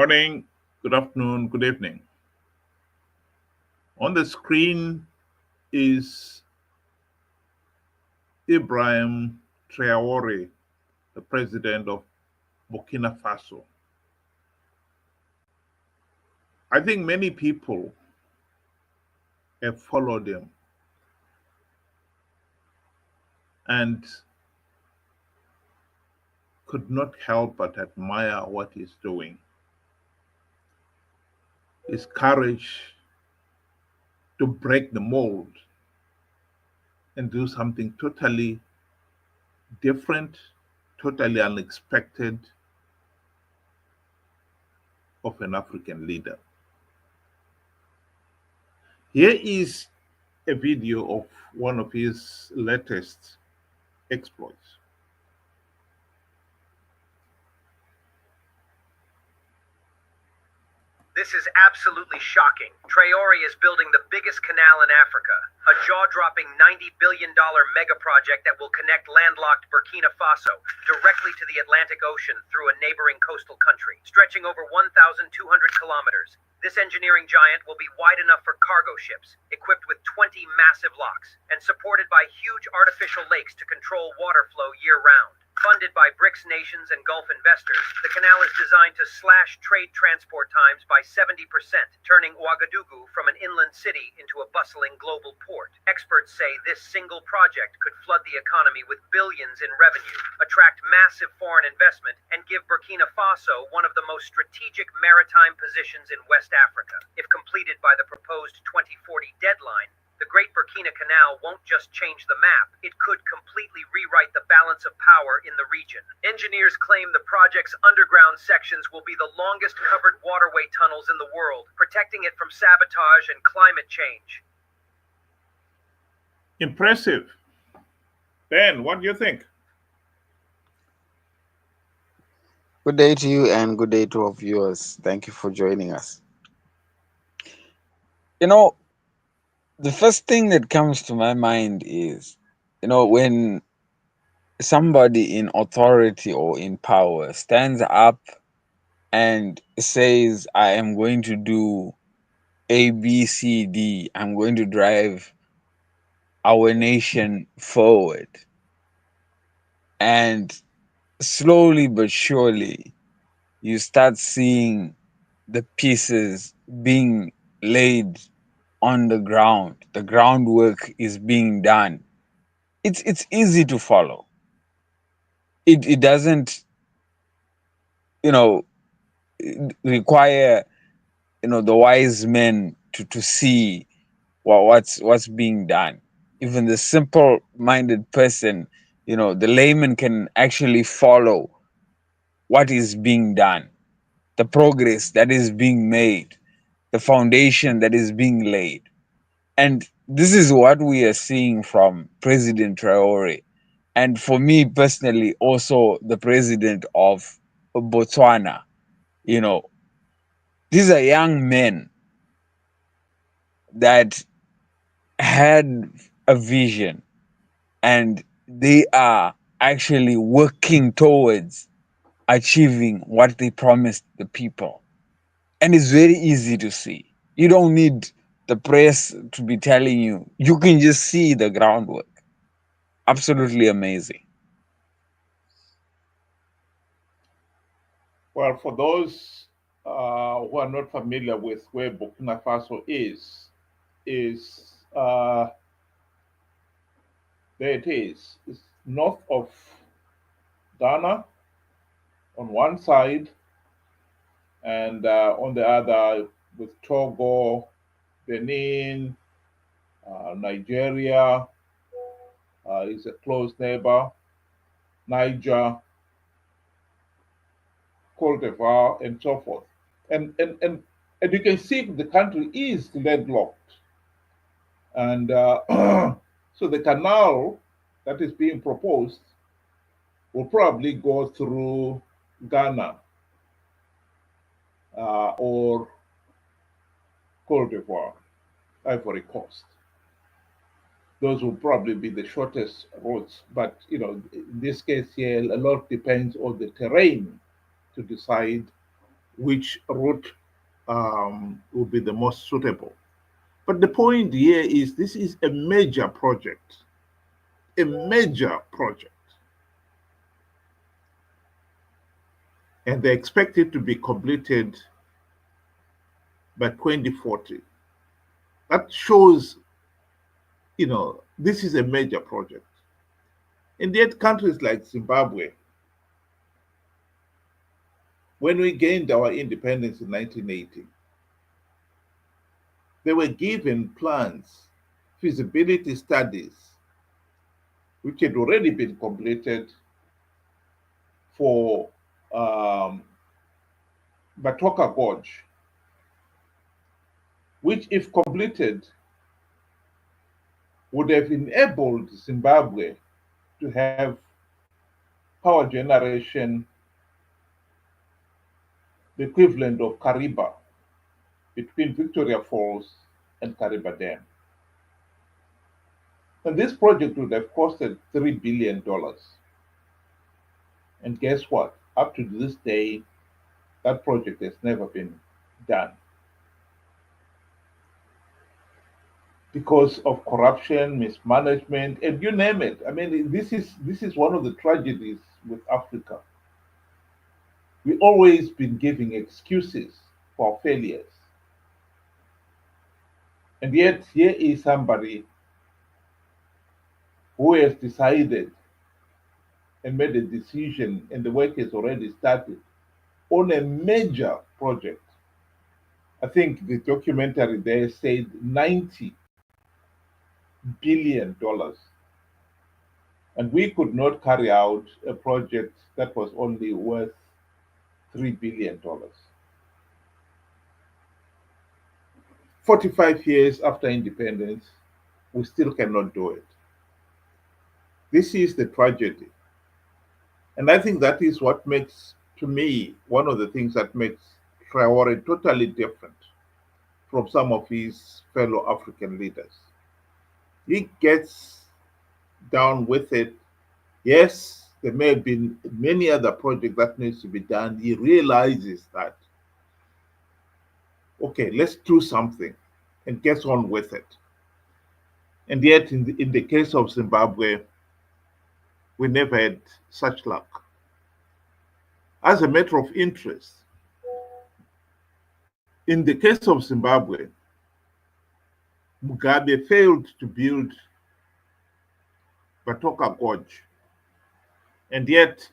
Morning, good afternoon, good evening. On the screen is Ibrahim Traore, the president of Burkina Faso. I think many people have followed him and could not help but admire what he's doing. His courage to break the mold and do something totally different, totally unexpected of an African leader. Here is a video of one of his latest exploits. This is absolutely shocking. Traore is building the biggest canal in Africa, a jaw-dropping $90 billion mega project that will connect landlocked Burkina Faso directly to the Atlantic Ocean through a neighboring coastal country, stretching over 1,200 kilometers. This engineering giant will be wide enough for cargo ships, equipped with 20 massive locks, and supported by huge artificial lakes to control water flow year-round. Funded by BRICS nations and Gulf investors, the canal is designed to slash trade transport times by 70%, turning Ouagadougou from an inland city into a bustling global port. Experts say this single project could flood the economy with billions in revenue, attract massive foreign investment, and give Burkina Faso one of the most strategic maritime positions in West Africa. If completed by the proposed 2040 deadline, the Great Burkina Canal won't just change the map, it could completely rewrite the balance of power in the region. Engineers claim the project's underground sections will be the longest covered waterway tunnels in the world, protecting it from sabotage and climate change. Impressive. Ben, what do you think? Good day to you and good day to our viewers. Thank you for joining us. The first thing that comes to my mind is, when somebody in authority or in power stands up and says, I am going to do A, B, C, D, I'm going to drive our nation forward. And slowly but surely, you start seeing the pieces being laid on the ground. The groundwork is being done. It's easy to follow. It doesn't, require, the wise men to see what's being done. Even the simple-minded person, the layman can actually follow what is being done, the progress that is being made, the foundation that is being laid. And this is what we are seeing from President Traore. And for me personally, also the president of Botswana. These are young men that had a vision and they are actually working towards achieving what they promised the people. And it's very easy to see. You don't need the press to be telling you. You can just see the groundwork. Absolutely amazing. Well, for those who are not familiar with where Burkina Faso is there it is. It's north of Ghana on one side, and on the other with Togo, Benin, Nigeria is a close neighbor, Niger, Cote d'Ivoire, and so forth. And you can see the country is landlocked. And so the canal that is being proposed will probably go through Ghana or Cote d'Ivoire, Ivory Coast. Those will probably be the shortest routes. But in this case here, a lot depends on the terrain to decide which route would be the most suitable. But the point here is this is a major project, and they expect it to be completed by 2040. That shows, this is a major project. And yet, countries like Zimbabwe, when we gained our independence in 1980, they were given plans, feasibility studies, which had already been completed for Batoka Gorge, which, if completed, would have enabled Zimbabwe to have power generation the equivalent of Kariba between Victoria Falls and Kariba Dam. And this project would have costed $3 billion. And guess what? Up to this day, that project has never been done because of corruption, mismanagement, and you name it. I mean, this is one of the tragedies with Africa. We always been giving excuses for failures. And yet here is somebody who has decided and made a decision, and the work has already started on a major project. I think the documentary there said $90 billion. And we could not carry out a project that was only worth $3 billion. 45 years after independence, we still cannot do it. This is the tragedy. And I think that is what makes, to me, one of the things that makes Traore totally different from some of his fellow African leaders. He gets down with it. Yes, there may have been many other projects that needs to be done. He realizes that, okay, let's do something and gets on with it. And yet, in the case of Zimbabwe, we never had such luck. As a matter of interest, in the case of Zimbabwe, Mugabe failed to build Batoka Gorge, and yet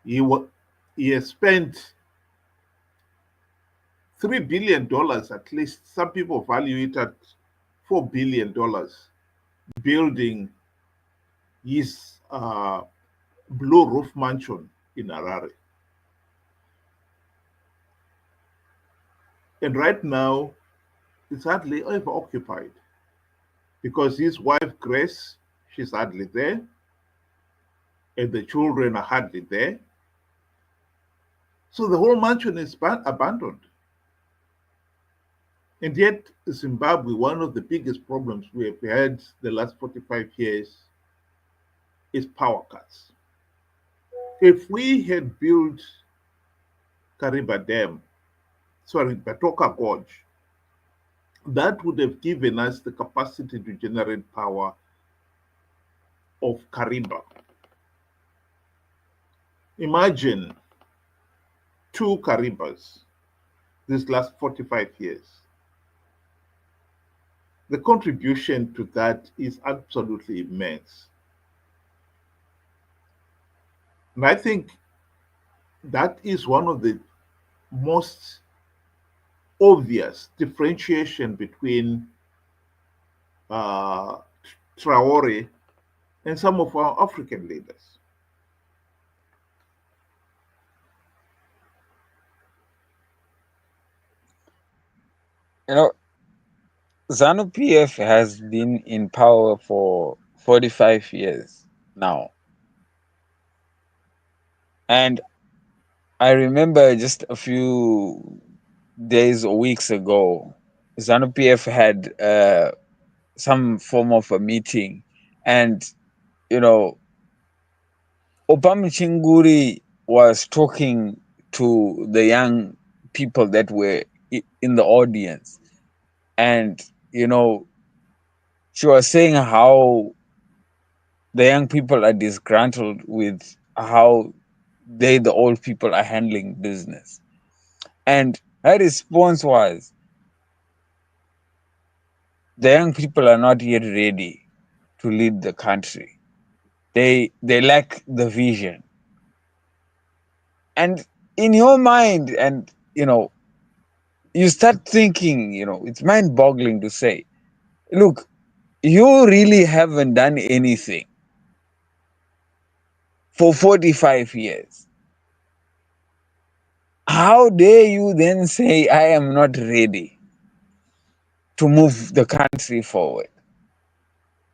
he has spent $3 billion at least. Some people value it at $4 billion building his blue roof mansion in Harare. And right now, it's hardly ever occupied because his wife, Grace, she's hardly there, and the children are hardly there. So the whole mansion is abandoned. And yet, Zimbabwe, one of the biggest problems we have had the last 45 years is power cuts. If we had built Batoka Gorge, that would have given us the capacity to generate power of Kariba. Imagine two Karibas these last 45 years. The contribution to that is absolutely immense. And I think that is one of the most obvious differentiation between uh, Traore and some of our African leaders. You know, ZANU PF has been in power for 45 years now. And I remember just a few days or weeks ago, ZANU PF had some form of a meeting. And, you know, Obama Chinguri was talking to the young people that were in the audience, and she was saying how the young people are disgruntled with how the old people are handling business. And her response was, the young people are not yet ready to lead the country. They lack the vision. And in your mind, and you start thinking, it's mind boggling to say, look, you really haven't done anything for 45 years. How dare you then say, I am not ready to move the country forward?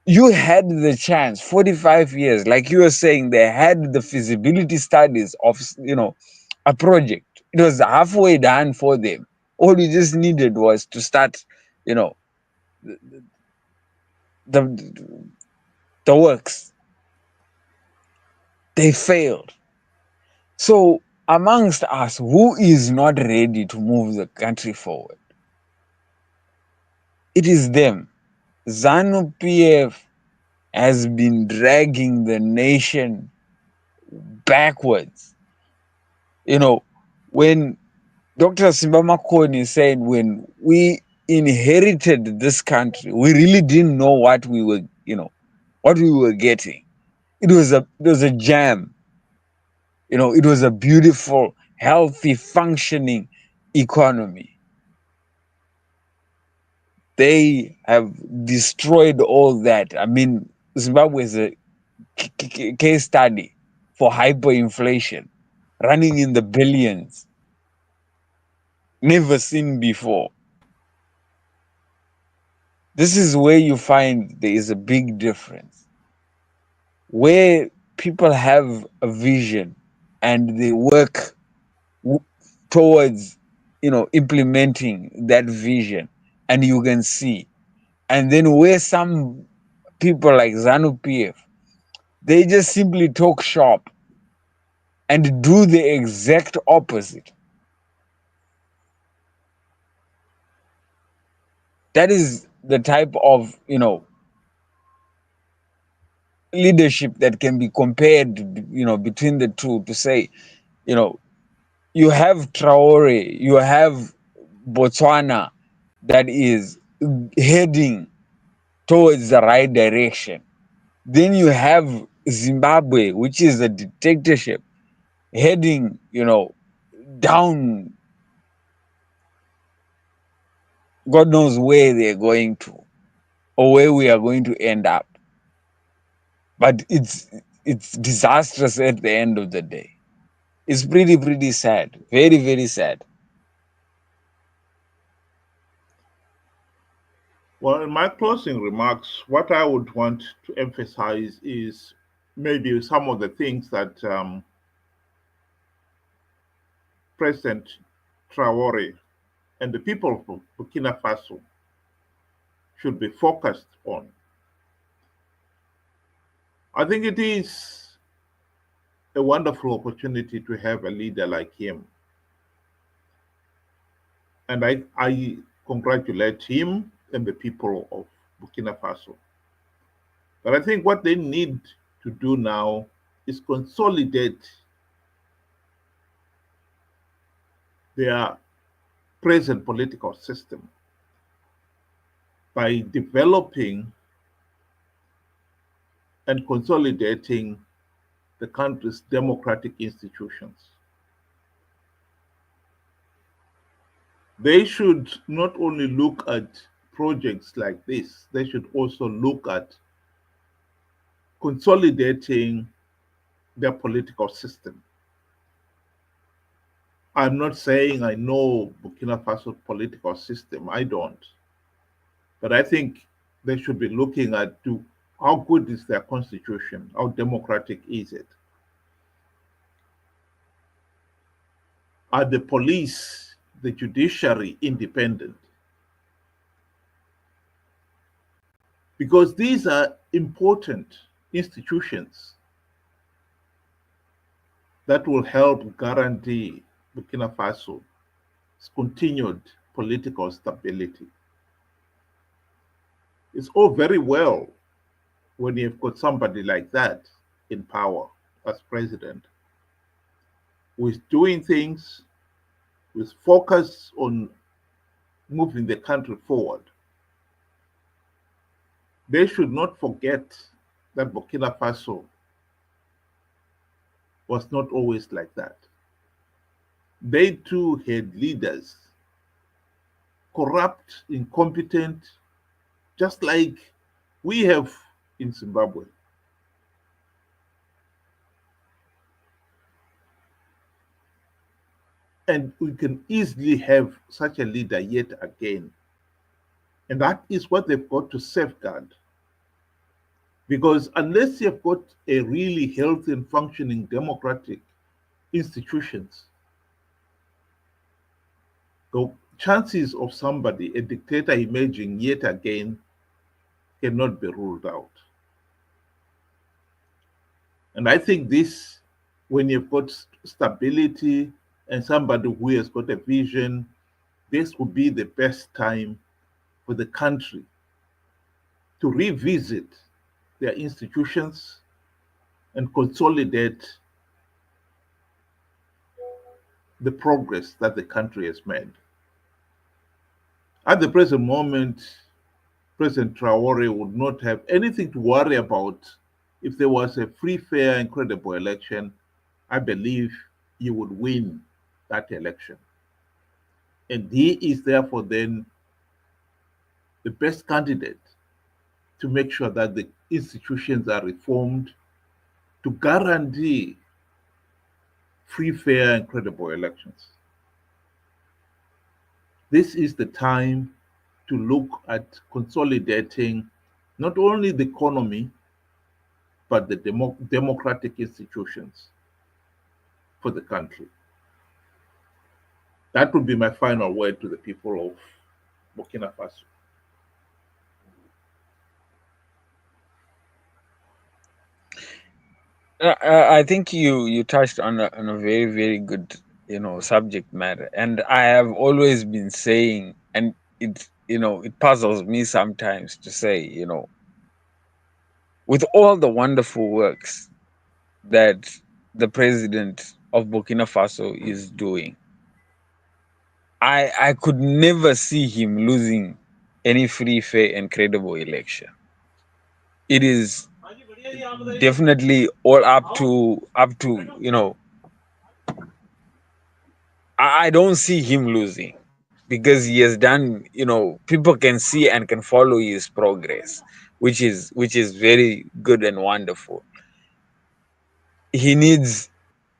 You had the chance, 45 years, like you were saying, they had the feasibility studies of, a project. It was halfway done for them. All you just needed was to start, you know, the the works. They failed. So amongst us, who is not ready to move the country forward? It is them. ZANU PF has been dragging the nation backwards. When Dr. Simbama Kony said, when we inherited this country, we really didn't know what we were, what we were getting. It was a jam. It was a beautiful, healthy, functioning economy. They have destroyed all that. I mean, Zimbabwe is a case study for hyperinflation, running in the billions, never seen before. This is where you find there is a big difference. Where people have a vision and they work towards, implementing that vision, and you can see. And then where some people like ZANU PF, they just simply talk shop and do the exact opposite. That is the type of, leadership that can be compared, between the two, to say, you have Traore, you have Botswana that is heading towards the right direction. Then you have Zimbabwe, which is a dictatorship, heading, down, God knows where they're going to, or where we are going to end up. But it's disastrous at the end of the day. It's pretty, pretty sad. Very, very sad. Well, in my closing remarks, what I would want to emphasize is maybe some of the things that President Traore and the people of Burkina Faso should be focused on. I think it is a wonderful opportunity to have a leader like him. And I congratulate him and the people of Burkina Faso. But I think what they need to do now is consolidate their present political system by developing and consolidating the country's democratic institutions. They should not only look at projects like this, they should also look at consolidating their political system. I'm not saying I know Burkina Faso political system, I don't. But I think they should be looking at how good is their constitution, how democratic is it? Are the police, the judiciary independent? Because these are important institutions that will help guarantee Burkina Faso's continued political stability. It's all very well when you've got somebody like that in power as president, who is doing things with focus on moving the country forward. They should not forget that Burkina Faso was not always like that. They too had leaders, corrupt, incompetent, just like we have in Zimbabwe. And we can easily have such a leader yet again. And that is what they've got to safeguard. Because unless you've got a really healthy and functioning democratic institutions, the chances of somebody, a dictator emerging yet again, cannot be ruled out. And I think this, when you've got stability and somebody who has got a vision, this would be the best time for the country to revisit their institutions and consolidate the progress that the country has made. At the present moment, President Traore would not have anything to worry about if there was a free, fair, and credible election. I believe he would win that election. And he is therefore then the best candidate to make sure that the institutions are reformed to guarantee free, fair, and credible elections. This is the time to look at consolidating not only the economy, but the democratic institutions for the country. That would be my final word to the people of Burkina Faso. I think you touched on a very very good subject matter, and I have always been saying, and it puzzles me sometimes to say, with all the wonderful works that the president of Burkina Faso is doing, I could never see him losing any free, fair, and credible election. It is definitely all up to I don't see him losing because he has done, people can see and can follow his progress, which is very good and wonderful. He needs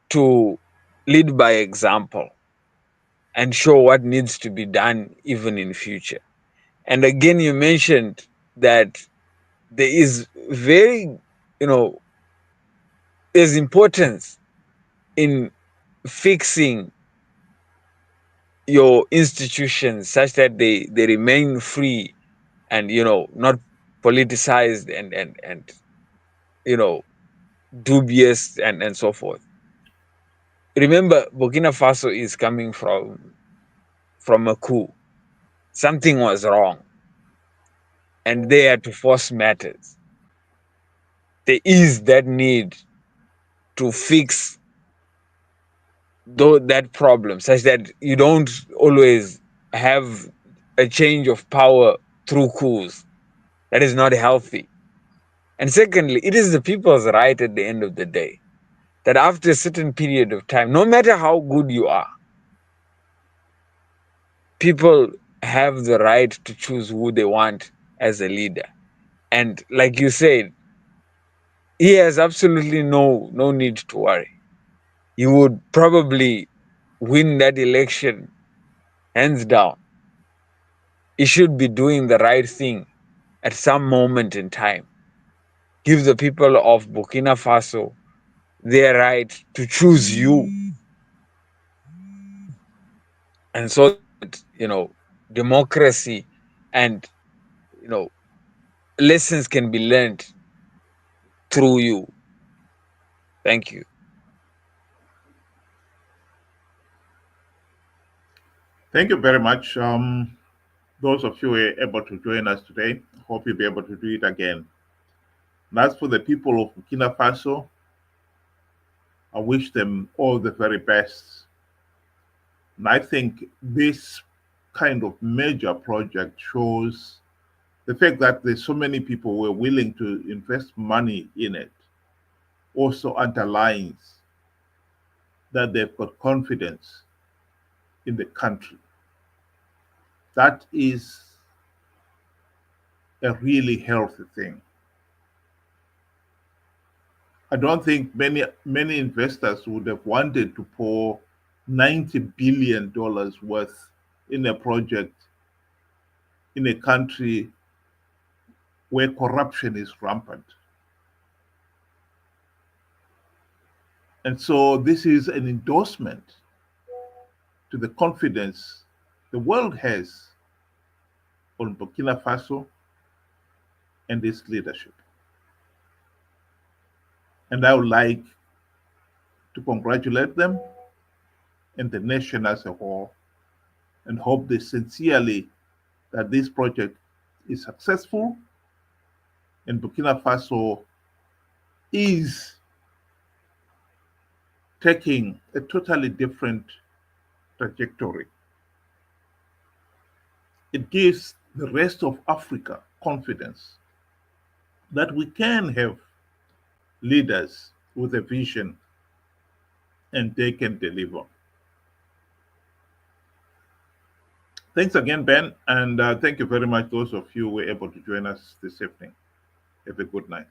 to lead by example and show what needs to be done even in future. And again, you mentioned that there is very, you know, there's importance in fixing your institutions such that they remain free and not politicized and you know dubious and so forth. Remember, Burkina Faso is coming from a coup. Something was wrong, and they had to force matters. There is that need to fix that problem such that you don't always have a change of power through coups. That is not healthy. And secondly, it is the people's right at the end of the day that after a certain period of time, no matter how good you are, people have the right to choose who they want as a leader. And like you said, he has absolutely no need to worry. He would probably win that election hands down. He should be doing the right thing at some moment in time. Give the people of Burkina Faso their right to choose you, and so that democracy and lessons can be learned through you. Thank you. Thank you very much. Those of you who were able to join us today, hope you'll be able to do it again. And as for the people of Burkina Faso, I wish them all the very best. And I think this kind of major project shows the fact that there's so many people who are willing to invest money in it also underlines that they've got confidence in the country. That is a really healthy thing. I don't think many investors would have wanted to pour $90 billion worth in a project in a country where corruption is rampant. And so this is an endorsement to the confidence the world has on Burkina Faso and its leadership. And I would like to congratulate them and the nation as a whole and hope they sincerely that this project is successful and Burkina Faso is taking a totally different trajectory. It gives the rest of Africa confidence that we can have leaders with a vision and they can deliver. Thanks again, Ben, and thank you very much, those of you who were able to join us this evening. Have a good night.